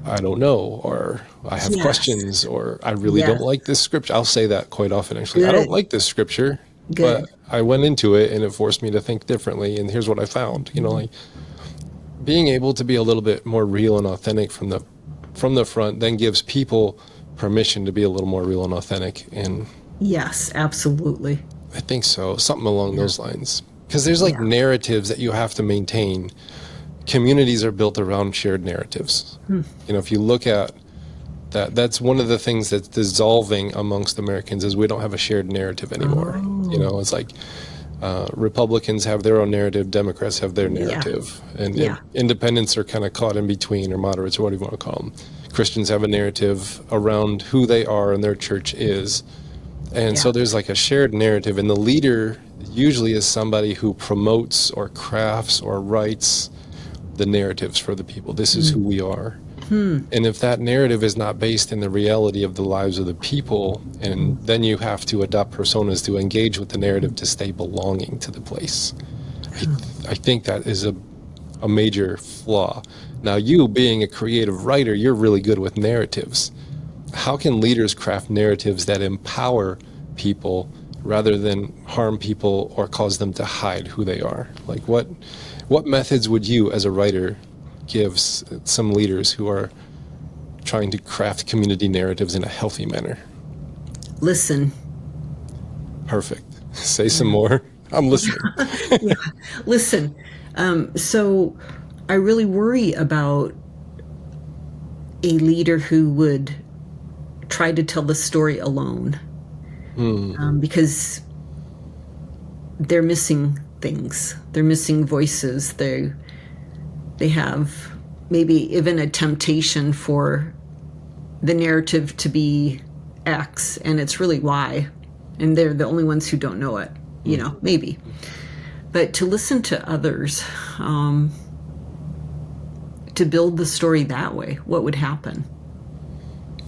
I don't know, or I have questions, or I really don't like this scripture. I'll say that quite often, actually.
Good.
I don't like this scripture, but I went into it and it forced me to think differently, and here's what I found. Being able to be a little bit more real and authentic from the front then gives people permission to be a little more real and authentic. And
yes, absolutely.
I think so. Something along those lines. Because there's narratives that you have to maintain. Communities are built around shared narratives. If you look at that, that's one of the things that's dissolving amongst Americans is we don't have a shared narrative anymore. It's like Republicans have their own narrative, Democrats have their narrative, and independents are kind of caught in between, or moderates, or whatever you want to call them. Christians have a narrative around who they are and their church is. And so there's a shared narrative, and the leader usually is somebody who promotes or crafts or writes the narratives for the people. This is who we are. And if that narrative is not based in the reality of the lives of the people, and then you have to adopt personas to engage with the narrative to stay belonging to the place. I think that is a major flaw. Now, you being a creative writer, you're really good with narratives. How can leaders craft narratives that empower people rather than harm people or cause them to hide who they are? What methods would you, as a writer, give some leaders who are trying to craft community narratives in a healthy manner?
Listen.
Perfect. Say some more. I'm listening.
Listen. So I really worry about a leader who would try to tell the story alone, because they're missing things. They're missing voices. They have maybe even a temptation for the narrative to be X, and it's really Y, and they're the only ones who don't know it, maybe. But to listen to others, to build the story that way, what would happen?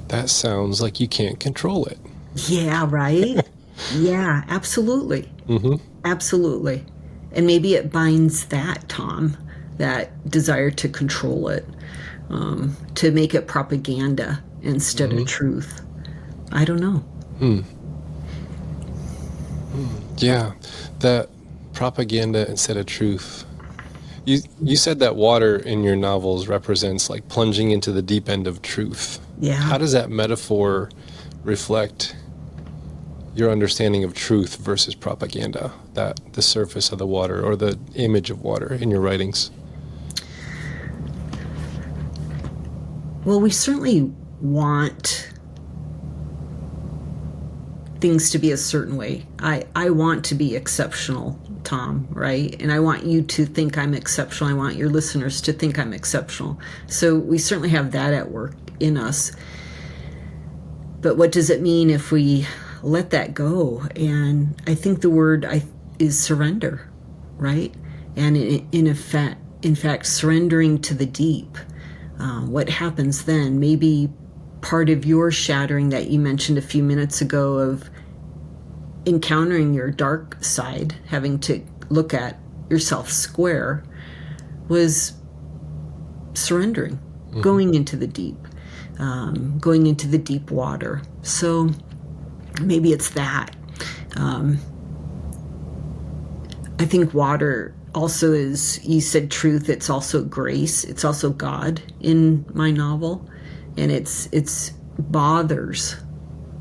That sounds like you can't control it.
Yeah, right? Yeah, absolutely. Absolutely. And maybe it binds that, Tom, that desire to control it, to make it propaganda instead of truth. I don't know.
Yeah, that propaganda instead of truth. You said that water in your novels represents plunging into the deep end of truth.
Yeah.
How does that metaphor reflect your understanding of truth versus propaganda, that the surface of the water or the image of water in your writings?
Well, we certainly want things to be a certain way. I want to be exceptional, Tom, right? And I want you to think I'm exceptional. I want your listeners to think I'm exceptional. So we certainly have that at work in us. But what does it mean if we let that go? And I think the word is surrender, right? And in fact, surrendering to the deep. What happens then? Maybe part of your shattering that you mentioned a few minutes ago of encountering your dark side, having to look at yourself square, was surrendering, going into the deep, going into the deep water. So maybe it's that. I think water also is, you said truth, it's also grace, it's also God in my novel. And it's bothers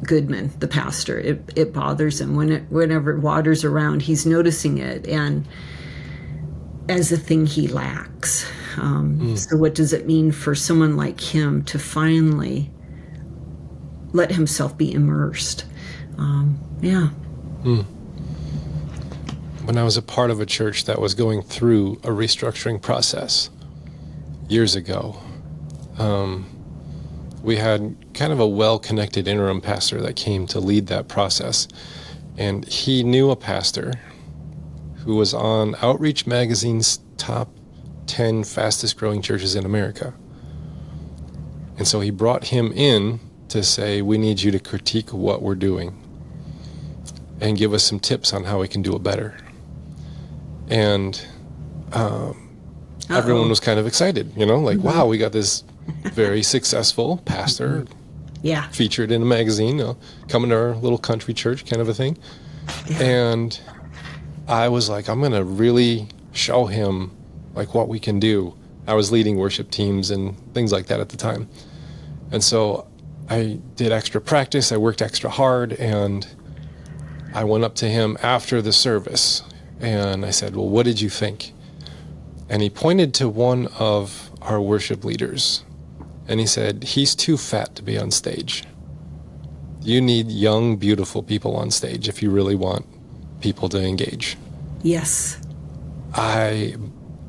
Goodman, the pastor. It bothers him whenever water's around. He's noticing it, and as a thing he lacks. So what does it mean for someone like him to finally let himself be immersed?
When I was a part of a church that was going through a restructuring process years ago, we had kind of a well-connected interim pastor that came to lead that process. And he knew a pastor who was on Outreach Magazine's top 10 fastest growing churches in America. And so he brought him in to say, we need you to critique what we're doing and give us some tips on how we can do it better. And everyone was kind of excited, like, wow, we got this very successful pastor, featured in a magazine, coming to our little country church kind of a thing. And I was like, I'm going to really show him like what we can do. I was leading worship teams and things like that at the time. And so I did extra practice. I worked extra hard, and I went up to him after the service and I said, well, what did you think? And he pointed to one of our worship leaders. And he said, he's too fat to be on stage. You need young, beautiful people on stage if you really want people to engage.
Yes.
I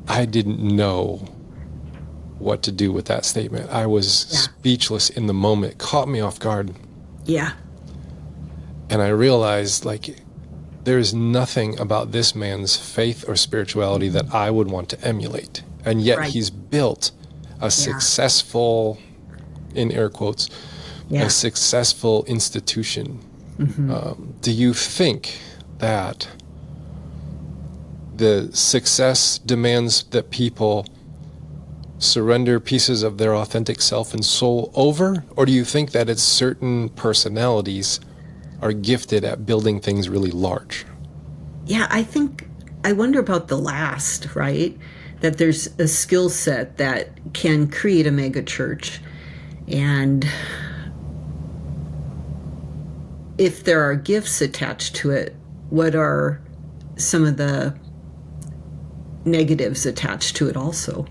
didn't know what to do with that statement. I was speechless in the moment. It caught me off guard.
Yeah.
And I realized, like, there's nothing about this man's faith or spirituality that I would want to emulate. And yet he's built a successful, in air quotes, a successful institution. Do you think that the success demands that people surrender pieces of their authentic self and soul over? Or do you think that it's certain personalities are gifted at building things really large?
Yeah, I wonder about the last, right? That there's a skill set that can create a mega church. And if there are gifts attached to it, what are some of the negatives attached to it also?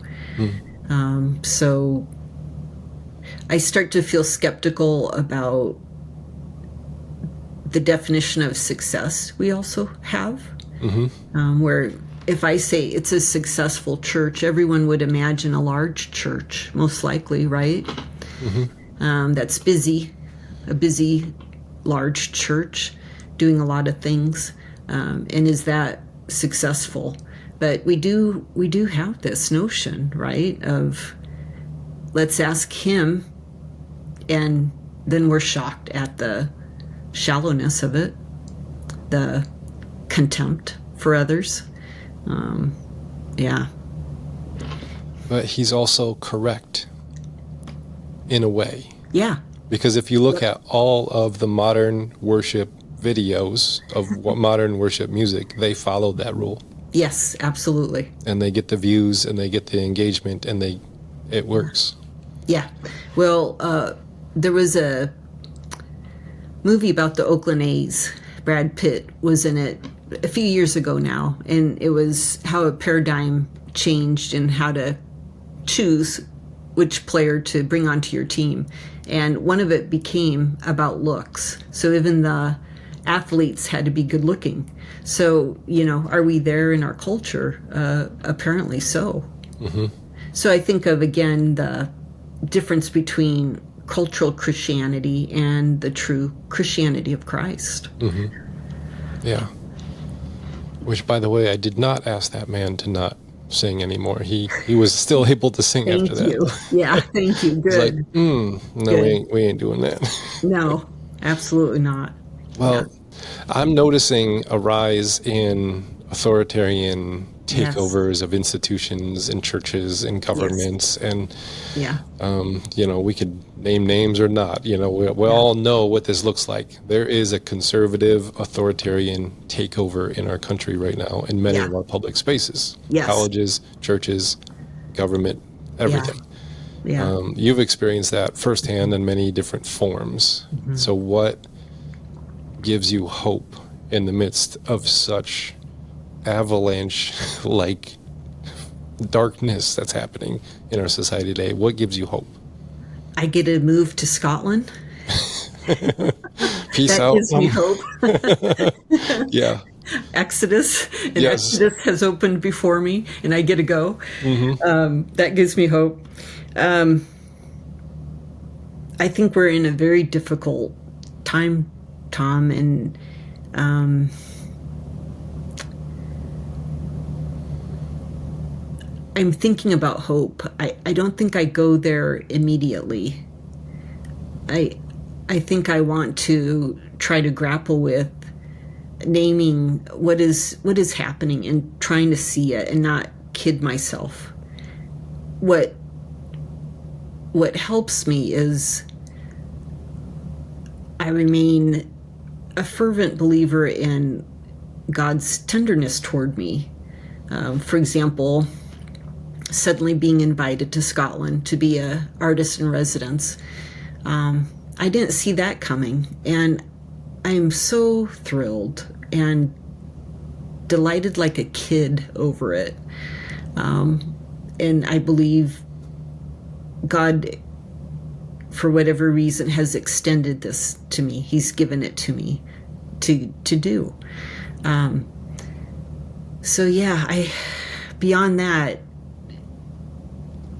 So I start to feel skeptical about the definition of success we also have, where if I say it's a successful church, everyone would imagine a large church, most likely, right? That's busy, a busy, large church doing a lot of things. And is that successful? But we do have this notion, right, of let's ask him, and then we're shocked at the shallowness of it, the contempt for others.
But he's also correct in a way.
Yeah.
Because if you look at all of the modern worship videos of what modern worship music, they follow that rule.
Yes, absolutely.
And they get the views and they get the engagement and it works.
Yeah. Well, there was a movie about the Oakland A's. Brad Pitt was in it a few years ago now, and it was how a paradigm changed and how to choose which player to bring onto your team. And one of it became about looks. So even the athletes had to be good looking. So, are we there in our culture? Apparently so. Mm-hmm. So I think of, again, the difference between cultural Christianity and the true Christianity of Christ.
Mm-hmm. Yeah. Which, by the way, I did not ask that man to not sing anymore. He was still able to sing after that.
Thank you. Yeah, thank you. Good.
It's like, no,
Good.
we ain't doing that.
No, absolutely not.
Well, I'm noticing a rise in authoritarian takeovers of institutions and churches and governments. And, we could name names or not. We all know what this looks like. There is a conservative authoritarian takeover in our country right now in many of our public spaces.
Yes.
Colleges, churches, government, everything.
Yeah.
You've experienced that firsthand in many different forms. Mm-hmm. So what gives you hope in the midst of such avalanche-like darkness that's happening in our society today? What gives you hope?
I get to move to Scotland.
Peace
that
out.
Gives me hope.
Yeah.
Exodus. And Exodus has opened before me, and I get to go. Mm-hmm. That gives me hope. I think we're in a very difficult time, Tom, and I'm thinking about hope. I don't think I go there immediately. I think I want to try to grapple with naming what is happening and trying to see it and not kid myself. What helps me is I remain a fervent believer in God's tenderness toward me. For example, suddenly being invited to Scotland to be an artist in residence. I didn't see that coming, and I'm so thrilled and delighted like a kid over it. And I believe God, for whatever reason, has extended this to me. He's given it to me to do. Beyond that,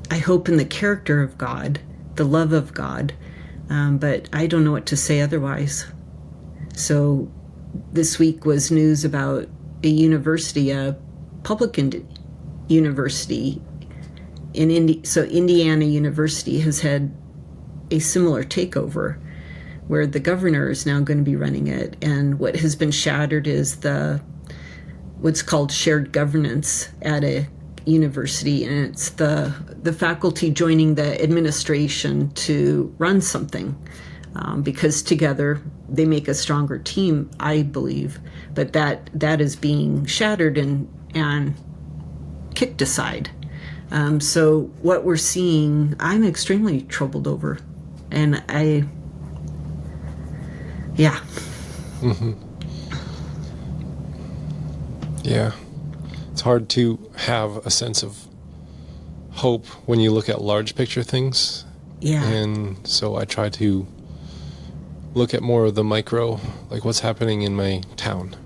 I hope in the character of God, the love of God, but I don't know what to say otherwise. So this week was news about a university, a public university in Indiana University has had a similar takeover where the governor is now going to be running it. And what has been shattered is what's called shared governance at a university, and it's the faculty joining the administration to run something, because together they make a stronger team, I believe. But that is being shattered and kicked aside. So what we're seeing, I'm extremely troubled over, and
Mm-hmm. Yeah. It's hard to have a sense of hope when you look at large picture things.
Yeah.
And so I try to look at more of the micro, like what's happening in my town,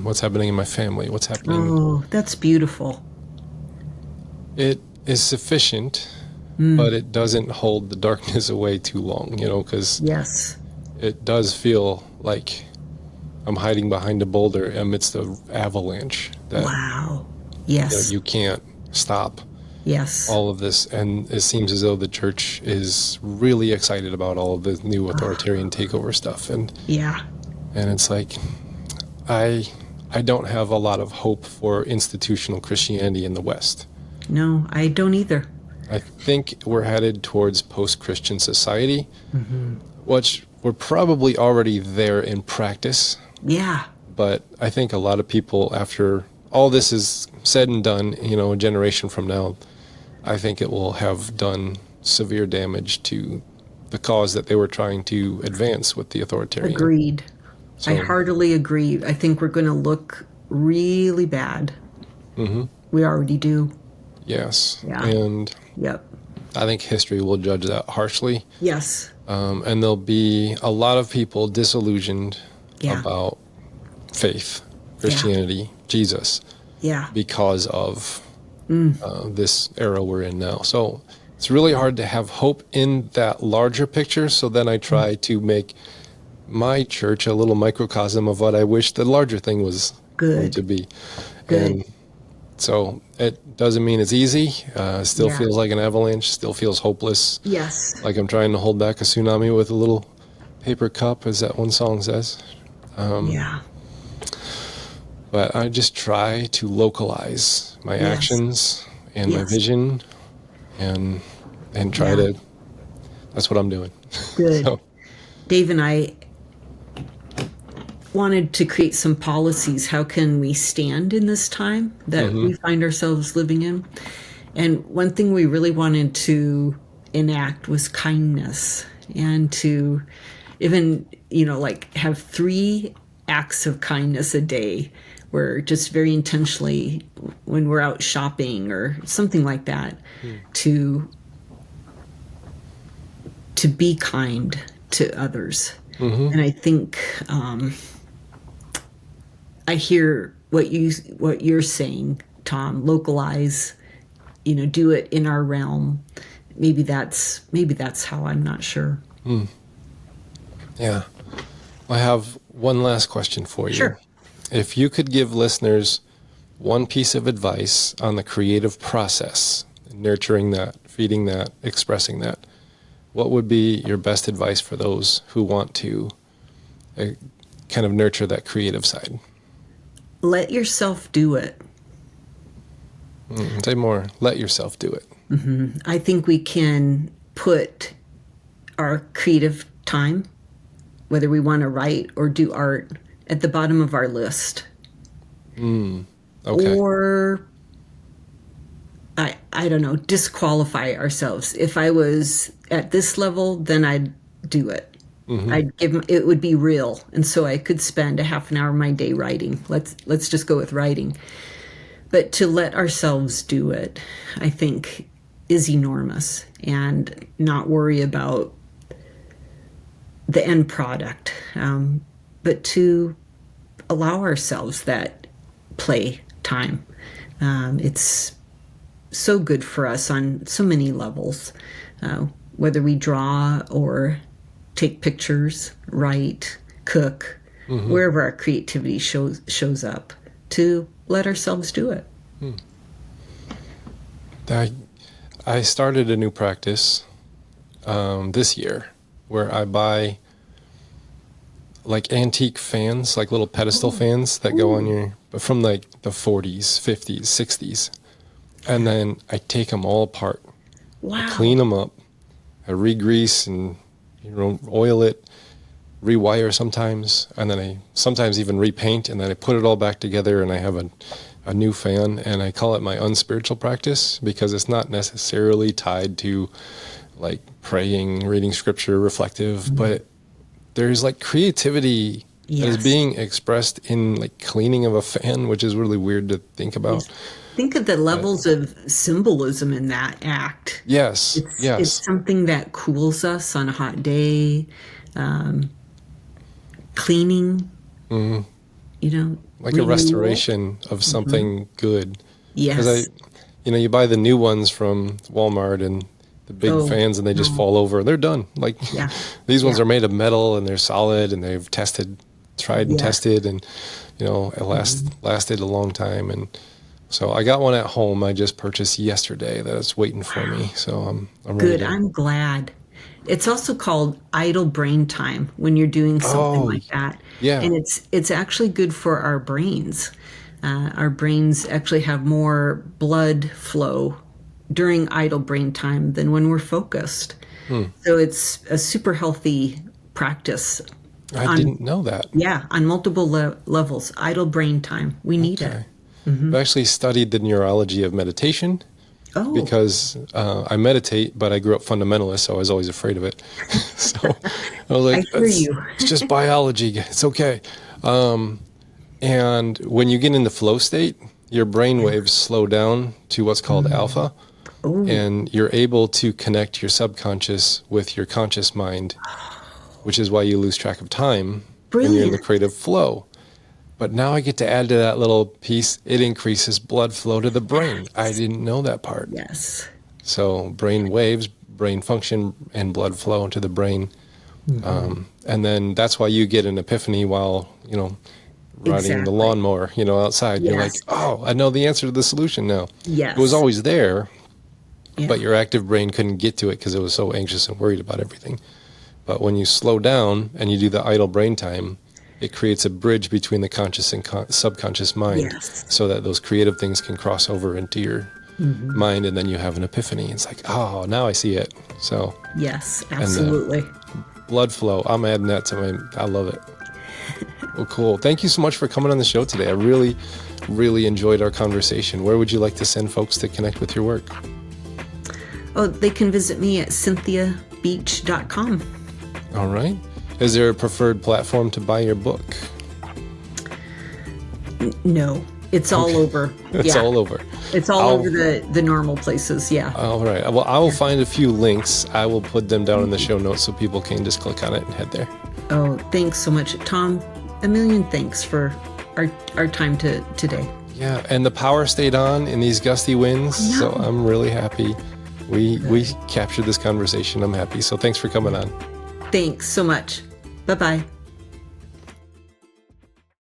what's happening in my family, what's happening.
Oh, that's beautiful.
It is sufficient, but it doesn't hold the darkness away too long, because it does feel like I'm hiding behind a boulder amidst an avalanche.
Wow. Yes.
You can't stop.
Yes.
All of this, and it seems as though the church is really excited about all of the new authoritarian takeover stuff, and it's like I don't have a lot of hope for institutional Christianity in the West.
No, I don't either.
I think we're headed towards post-Christian society, which we're probably already there in practice.
Yeah.
But I think a lot of people, after all this is said and done, a generation from now, I think it will have done severe damage to the cause that they were trying to advance with the authoritarian.
Agreed.
So,
I heartily agree. I think we're going to look really bad.
Mm-hmm.
We already do.
Yes.
Yeah.
And
yep.
I think history will judge that harshly.
Yes.
And there'll be a lot of people disillusioned about faith, Christianity, Jesus, because of this era we're in now. So it's really hard to have hope in that larger picture. So then I try to make my church a little microcosm of what I wish the larger thing was going to be. And so it doesn't mean it's easy. Still feels like an avalanche, still feels hopeless.
Yes.
Like I'm trying to hold back a tsunami with a little paper cup, as that one song says. But I just try to localize my actions and my vision and try to, that's what I'm doing.
Good.
So,
Dave and I wanted to create some policies. How can we stand in this time that we find ourselves living in? And one thing we really wanted to enact was kindness, and to even, like have 3 acts of kindness a day, where just very intentionally when we're out shopping or something like that, to be kind to others. And I think I hear what you're saying, Tom. Localize, do it in our realm. Maybe that's how. I'm not sure.
Yeah. I have one last question for you.
Sure.
If you could give listeners one piece of advice on the creative process, nurturing that, feeding that, expressing that, what would be your best advice for those who want to kind of nurture that creative side?
Let yourself do it.
Say more. Let yourself do it.
I think we can put our creative time, whether we want to write or do art, at the bottom of our list.
Okay.
Or, I don't know, disqualify ourselves. If I was at this level, then I'd do it. It would be real. And so I could spend a half an hour of my day writing. Let's just go with writing. But to let ourselves do it, I think, is enormous, and not worry about the end product, but to allow ourselves that play time. It's so good for us on so many levels, whether we draw or take pictures, write, cook, wherever our creativity shows up, to let ourselves do it.
I started a new practice this year where I buy like antique fans, like little pedestal fans that go on your, from like the 40s, 50s, 60s. And then I take them all apart.
Wow.
I clean them up. I re-grease and oil it, rewire sometimes, and then I sometimes even repaint, and then I put it all back together, and I have a new fan, and I call it my unspiritual practice, because it's not necessarily tied to like praying, reading scripture, reflective, but there's like creativity that is being expressed in like cleaning of a fan, which is really weird to think about.
Think of the levels of symbolism in that act.
Yes,
It's something that cools us on a hot day. Cleaning,
like a restoration of something good.
Yes.
Because you buy the new ones from Walmart and the big fans, and they just fall over. They're done. Like these ones are made of metal, and they're solid, and they've tried and tested, and it lasted a long time. And so I got one at home. I just purchased yesterday that's waiting for me. So I'm ready.
Good. I'm glad. It's also called idle brain time when you're doing something like that.
Yeah.
And it's actually good for our brains. Our brains actually have more blood flow during idle brain time than when we're focused. So it's a super healthy practice.
I didn't know that.
Yeah, on multiple levels. Idle brain time. We need it.
I've actually studied the neurology of meditation. Because I meditate, but I grew up fundamentalist, so I was always afraid of it. So I was like, it's just biology. It's okay. And when you get in the flow state, your brain waves slow down to what's called alpha. And you're able to connect your subconscious with your conscious mind, which is why you lose track of time. when you're in the
Brilliant.
creative flow. But now I get to add to that little piece, it increases blood flow to the brain. I didn't know that part.
Yes.
So brain waves, brain function, and blood flow to the brain. And then that's why you get an epiphany while, riding the
Exactly.
lawnmower, outside. You're like,
Yes.
oh, I know the answer to the solution now.
Yes.
It was always there,
Yeah.
but your active brain couldn't get to it because it was so anxious and worried about everything. But when you slow down and you do the idle brain time, it creates a bridge between the conscious and subconscious mind,
Yes.
so that those creative things can cross over into your mind, and then you have an epiphany. It's like, oh, now I see it. So
Yes, absolutely.
blood flow, I'm adding that to I love it. Well, cool. Thank you so much for coming on the show today. I really, really enjoyed our conversation. Where would you like to send folks to connect with your work?
Oh, they can visit me at cynthiabeach.com.
All right. Is there a preferred platform to buy your book?
No, it's all over.
It's all over.
It's all over the normal places. Yeah.
All right. Well, I will find a few links. I will put them down in the show notes so people can just click on it and head there.
Oh, thanks so much, Tom. A million thanks for our time today.
Yeah, and the power stayed on in these gusty winds, so I'm really happy. We captured this conversation. I'm happy. So thanks for coming on.
Thanks so much. Bye-bye.